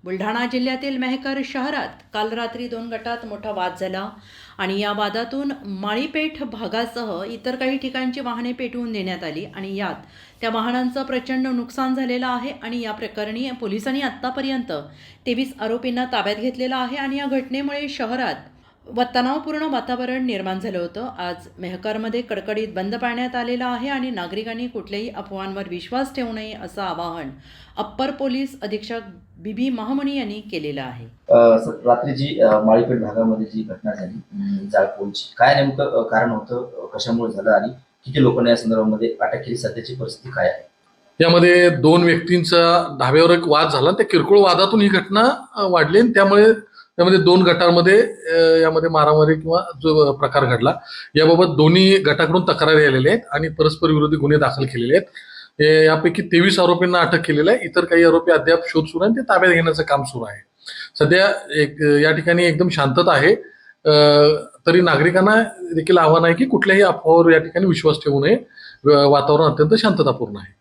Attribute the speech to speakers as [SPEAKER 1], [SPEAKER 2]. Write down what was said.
[SPEAKER 1] बुलढाणा जिल्ह्यातील मेहकर शहरात काल रात्री 2 गटात मोठा वाद झाला आणि या वादातून माळीपेठ भागासह इतर काही ठिकाणची वाहने पेटवून देण्यात आली आणि यात त्या वाहनांचं प्रचंड नुकसान झालेलं आहे आणि या प्रकरणी पोलिसांनी आत्तापर्यंत 23 आरोपींना ताब्यात घेतलेलं आहे आणि या घटनेमुळे शहरात तणावपूर्ण वातावरण निर्माण झालं होतं। आज मेहकरमध्ये कडकडीत बंद पाळण्यात आलेला आहे आणि नागरिकांनी कुठल्याही अफवांवर विश्वास ठेवू नये असं आवाहन अप्पर पोलीस अधीक्षक बीबी महामुनी यांनी केलेलं आहे।
[SPEAKER 2] रात्री जी माळीपेठ भागामध्ये जी घटना झाली जाळपोळीची, काय नेमकं कारण होतं, कशामुळे झालं आणि किती लोकांनी या संदर्भामध्ये अटक केली, सध्याची परिस्थिती काय आहे?
[SPEAKER 3] यामध्ये 2 व्यक्तींचा धाब्यावर एक वाद झाला। त्या किरकोळ वादातून ही घटना वाढली आणि त्यामुळे त्यामध्ये 2 गटांमध्ये यामध्ये मारामारी किंवा जो प्रकार घडला, याबाबत दोन्ही गटाकडून तक्रारी आलेल्या आहेत आणि परस्पर विरोधी गुन्हे दाखल केलेले आहेत। यापैकी 23 आरोपींना अटक केलेलं आहे। इतर काही आरोपी अद्याप शोध सुरू आहे, ते ताब्यात घेण्याचं काम सुरू आहे। सध्या या ठिकाणी एकदम शांतता आहे। तरी नागरिकांना देखील आव्हान आहे की कुठल्याही अफवावर या ठिकाणी विश्वास ठेवू नये। वातावरण अत्यंत शांततापूर्ण आहे।